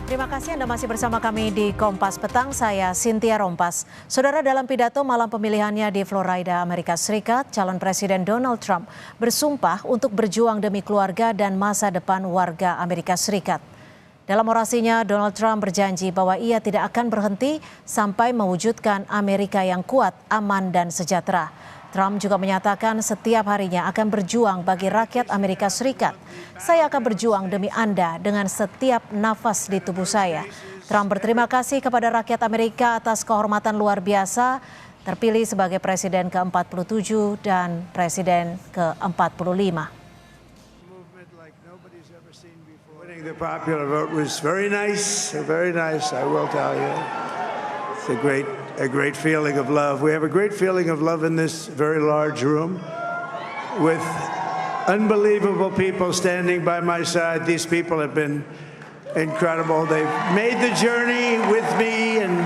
Terima kasih Anda masih bersama kami di Kompas Petang, saya Cynthia Rompas. Saudara, dalam pidato malam pemilihannya di Florida, Amerika Serikat, calon Presiden Donald Trump bersumpah untuk berjuang demi keluarga dan masa depan warga Amerika Serikat. Dalam orasinya, Donald Trump berjanji bahwa ia tidak akan berhenti sampai mewujudkan Amerika yang kuat, aman, dan sejahtera. Trump juga menyatakan setiap harinya akan berjuang bagi rakyat Amerika Serikat. Saya akan berjuang demi Anda dengan setiap nafas di tubuh saya. Trump berterima kasih kepada rakyat Amerika atas kehormatan luar biasa terpilih sebagai Presiden ke-47 dan Presiden ke-45. The popular vote was very nice, I will tell you. It's a great feeling of love. We have a great feeling of love in this very large room with unbelievable people standing by my side. These people have been incredible. They've made the journey with me, and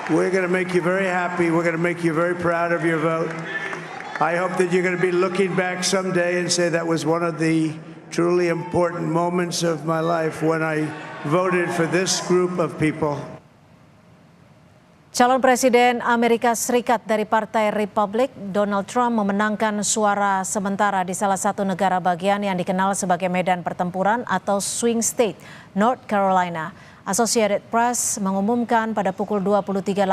we're going to make you very happy. We're going to make you very proud of your vote. I hope that you're going to be looking back someday and say that was one of the truly important moments of my life when I voted for this group of people. Calon Presiden Amerika Serikat dari Partai Republik, Donald Trump memenangkan suara sementara di salah satu negara bagian yang dikenal sebagai medan pertempuran atau swing state, North Carolina. Associated Press mengumumkan pada pukul 23.18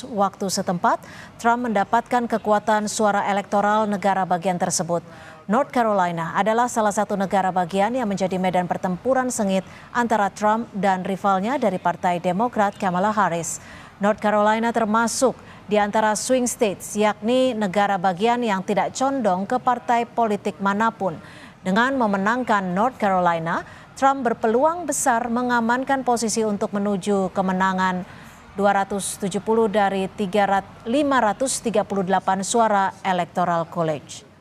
waktu setempat, Trump mendapatkan kekuatan suara elektoral negara bagian tersebut. North Carolina adalah salah satu negara bagian yang menjadi medan pertempuran sengit antara Trump dan rivalnya dari Partai Demokrat, Kamala Harris. North Carolina termasuk di antara swing states, yakni negara bagian yang tidak condong ke partai politik manapun. Dengan memenangkan North Carolina, Trump berpeluang besar mengamankan posisi untuk menuju kemenangan 270 dari 538 suara Electoral College.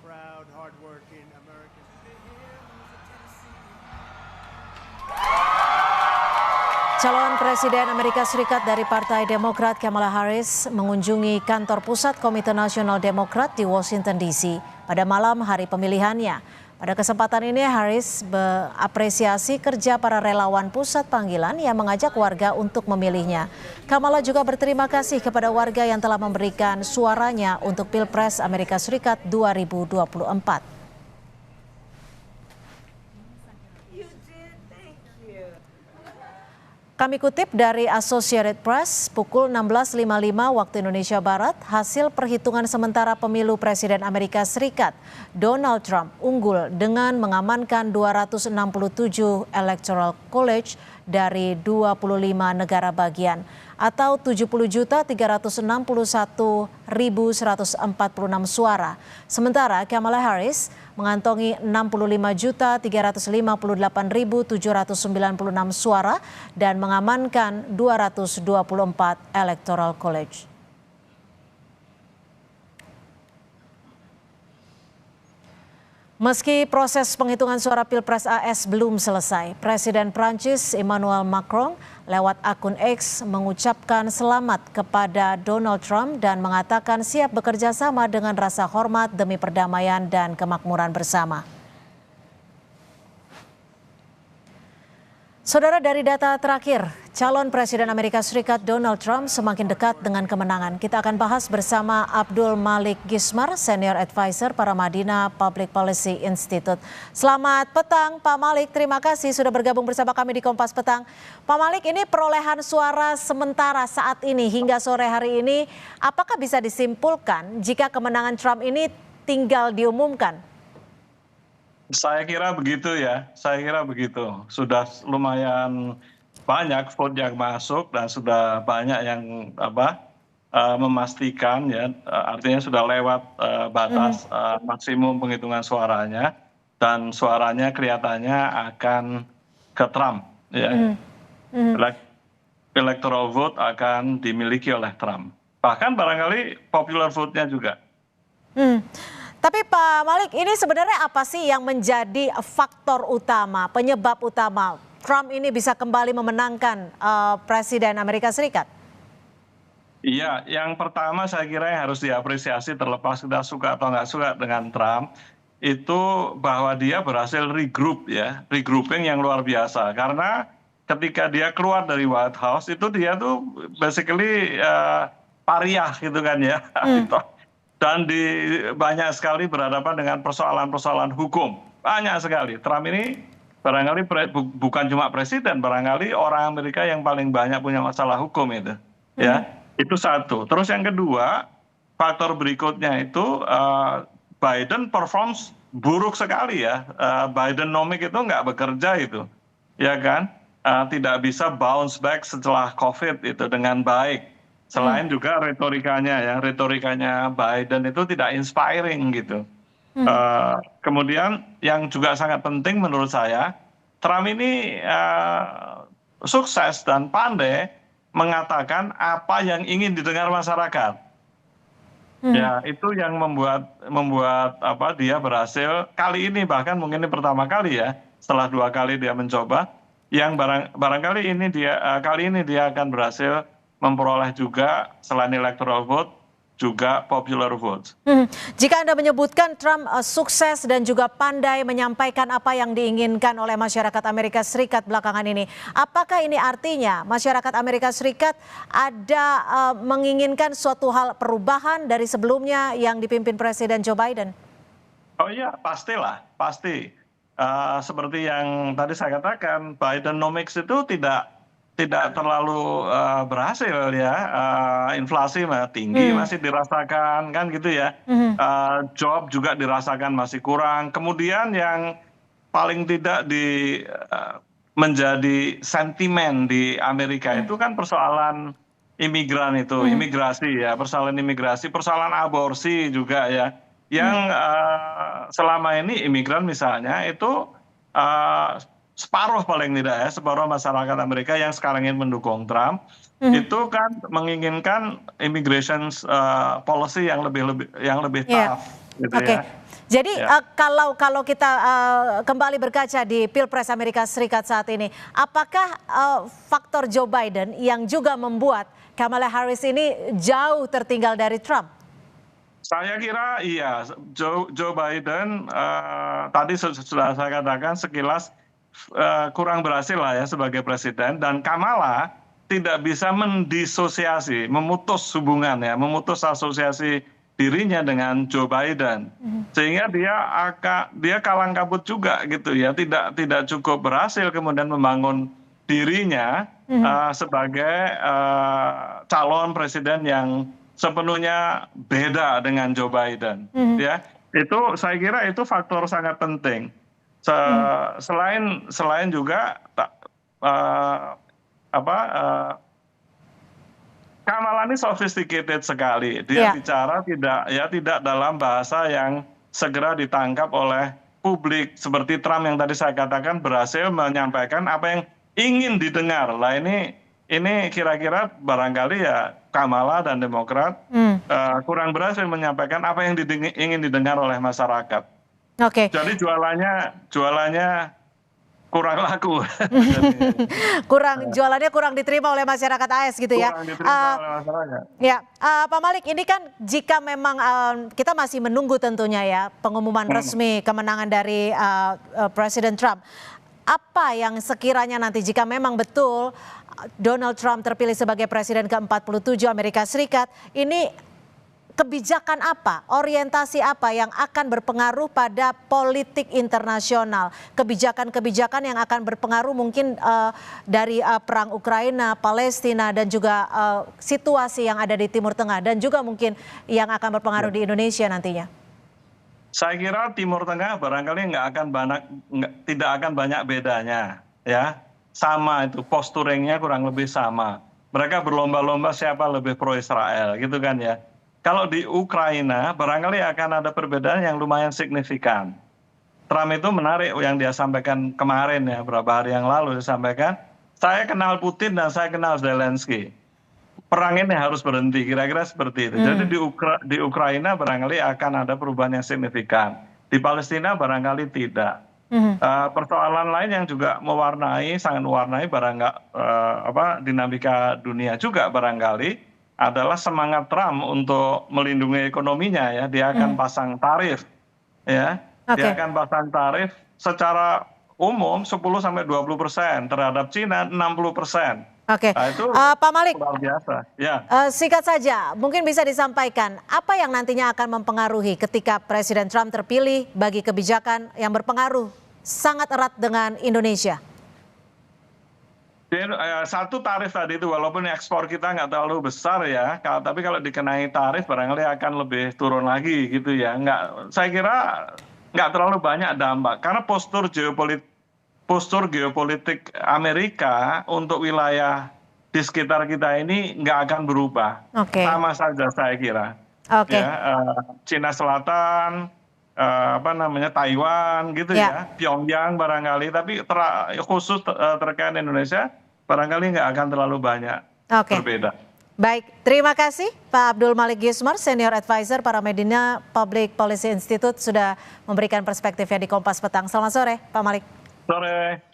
Calon Presiden Amerika Serikat dari Partai Demokrat Kamala Harris mengunjungi kantor pusat Komite Nasional Demokrat di Washington DC pada malam hari pemilihannya. Pada kesempatan ini Harris mengapresiasi kerja para relawan pusat panggilan yang mengajak warga untuk memilihnya. Kamala juga berterima kasih kepada warga yang telah memberikan suaranya untuk Pilpres Amerika Serikat 2024. Kami kutip dari Associated Press, pukul 16.55 waktu Indonesia Barat, hasil perhitungan sementara pemilu Presiden Amerika Serikat, Donald Trump unggul dengan mengamankan 267 Electoral College dari 25 negara bagian atau 70.361.146 suara. Sementara Kamala Harris mengantongi 65.358.796 suara dan mengamankan 224 Electoral College. Meski proses penghitungan suara Pilpres AS belum selesai, Presiden Prancis Emmanuel Macron lewat akun X mengucapkan selamat kepada Donald Trump dan mengatakan siap bekerja sama dengan rasa hormat demi perdamaian dan kemakmuran bersama. Saudara, dari data terakhir, calon Presiden Amerika Serikat Donald Trump semakin dekat dengan kemenangan. Kita akan bahas bersama Abdul Malik Gismar, Senior Advisor Paramadina Public Policy Institute. Selamat petang Pak Malik, terima kasih sudah bergabung bersama kami di Kompas Petang. Pak Malik, ini perolehan suara sementara saat ini hingga sore hari ini, apakah bisa disimpulkan jika kemenangan Trump ini tinggal diumumkan? Saya kira begitu ya, Sudah lumayan banyak vote yang masuk dan sudah banyak yang memastikan ya, artinya sudah lewat batas maksimum penghitungan suaranya dan suaranya kelihatannya akan ke Trump ya. Electoral vote akan dimiliki oleh Trump. Bahkan barangkali popular vote-nya juga. Tapi Pak Malik, ini sebenarnya apa sih yang menjadi faktor utama, penyebab utama Trump ini bisa kembali memenangkan Presiden Amerika Serikat? Iya, yang pertama saya kira yang harus diapresiasi terlepas kita suka atau nggak suka dengan Trump, itu bahwa dia berhasil regrouping yang luar biasa. Karena ketika dia keluar dari White House itu dia tuh basically pariah gitu kan ya. Dan banyak sekali berhadapan dengan persoalan-persoalan hukum. Banyak sekali. Trump ini barangkali bukan cuma presiden, barangkali orang Amerika yang paling banyak punya masalah hukum itu. Ya, itu satu. Terus yang kedua, faktor berikutnya itu Biden performs buruk sekali ya. Bidenomics itu nggak bekerja itu, ya kan? Tidak bisa bounce back setelah COVID itu dengan baik. Selain juga retorikanya Biden itu tidak inspiring gitu. Kemudian yang juga sangat penting menurut saya, Trump ini sukses dan pandai mengatakan apa yang ingin didengar masyarakat. Ya, itu yang membuat dia berhasil kali ini, bahkan mungkin ini pertama kali ya, setelah 2 kali dia mencoba, yang barangkali kali ini dia akan berhasil memperoleh juga selain electoral vote juga popular vote. Jika Anda menyebutkan Trump sukses dan juga pandai menyampaikan apa yang diinginkan oleh masyarakat Amerika Serikat belakangan ini, apakah ini artinya masyarakat Amerika Serikat ada menginginkan suatu hal perubahan dari sebelumnya yang dipimpin Presiden Joe Biden? Oh iya, pastilah, pasti. Seperti yang tadi saya katakan, Bidenomics itu tidak terlalu berhasil ya. Inflasi tinggi masih dirasakan kan gitu ya. Job juga dirasakan masih kurang. Kemudian yang paling tidak menjadi sentimen di Amerika itu kan persoalan imigran itu, imigrasi ya, persoalan imigrasi, persoalan aborsi juga ya. Yang selama ini imigran misalnya itu separuh paling tidak ya, separuh masyarakat Amerika yang sekarang ini mendukung Trump itu kan menginginkan immigration policy yang lebih tough gitu ya. Jadi kalau kita kembali berkaca di Pilpres Amerika Serikat saat ini, apakah faktor Joe Biden yang juga membuat Kamala Harris ini jauh tertinggal dari Trump? Saya kira iya, Joe Biden tadi sudah saya katakan sekilas kurang berhasil lah ya sebagai presiden, dan Kamala tidak bisa mendisosiasi, memutus hubungan ya, memutus asosiasi dirinya dengan Joe Biden, sehingga dia kalang kabut juga gitu ya, tidak cukup berhasil kemudian membangun dirinya sebagai calon presiden yang sepenuhnya beda dengan Joe Biden ya. Itu saya kira itu faktor sangat penting. Selain juga Kamala ini sophisticated sekali. Dia bicara tidak dalam bahasa yang segera ditangkap oleh publik seperti Trump yang tadi saya katakan berhasil menyampaikan apa yang ingin didengar. Lah ini kira-kira barangkali ya Kamala dan Demokrat kurang berhasil menyampaikan apa yang ingin didengar oleh masyarakat. Jadi jualannya kurang laku. Jualannya kurang diterima oleh masyarakat AS gitu ya. Kurang diterima oleh masyarakat. Ya, Pak Malik, ini kan jika memang kita masih menunggu tentunya ya pengumuman resmi kemenangan dari Presiden Trump. Apa yang sekiranya nanti jika memang betul Donald Trump terpilih sebagai Presiden ke-47 Amerika Serikat, ini kebijakan apa, orientasi apa yang akan berpengaruh pada politik internasional? Kebijakan-kebijakan yang akan berpengaruh mungkin dari perang Ukraina, Palestina, dan juga situasi yang ada di Timur Tengah, dan juga mungkin yang akan berpengaruh di Indonesia nantinya. Saya kira Timur Tengah barangkali tidak akan banyak bedanya ya. Sama itu, posturingnya kurang lebih sama. Mereka berlomba-lomba siapa lebih pro Israel gitu kan ya. Kalau di Ukraina barangkali akan ada perbedaan yang lumayan signifikan. Trump itu menarik yang dia sampaikan kemarin ya, beberapa hari yang lalu disampaikan, saya kenal Putin dan saya kenal Zelensky. Perang ini harus berhenti, kira-kira seperti itu. Jadi di Ukraina barangkali akan ada perubahan yang signifikan. Di Palestina barangkali tidak. Persoalan lain yang juga sangat mewarnai dinamika dunia juga barangkali adalah semangat Trump untuk melindungi ekonominya ya. Dia akan pasang tarif ya. Dia akan pasang tarif secara umum 10-20%, terhadap Cina 60%. Oke, Nah, itu Pak Malik, luar biasa. Ya. singkat saja, mungkin bisa disampaikan apa yang nantinya akan mempengaruhi ketika Presiden Trump terpilih bagi kebijakan yang berpengaruh sangat erat dengan Indonesia? Satu tarif tadi itu walaupun ekspor kita nggak terlalu besar ya, tapi kalau dikenai tarif barangkali akan lebih turun lagi gitu ya. Saya kira nggak terlalu banyak dampak karena postur geopolitik Amerika untuk wilayah di sekitar kita ini nggak akan berubah. Oke. Sama saja saya kira. Oke. Ya, Cina Selatan, Taiwan gitu ya, Pyongyang barangkali, tapi khusus terkait Indonesia barangkali nggak akan terlalu banyak berbeda. Baik, terima kasih Pak Abdul Malik Gismar, Senior Advisor Paramedina Public Policy Institute sudah memberikan perspektifnya di Kompas Petang. Selamat sore Pak Malik. Sore.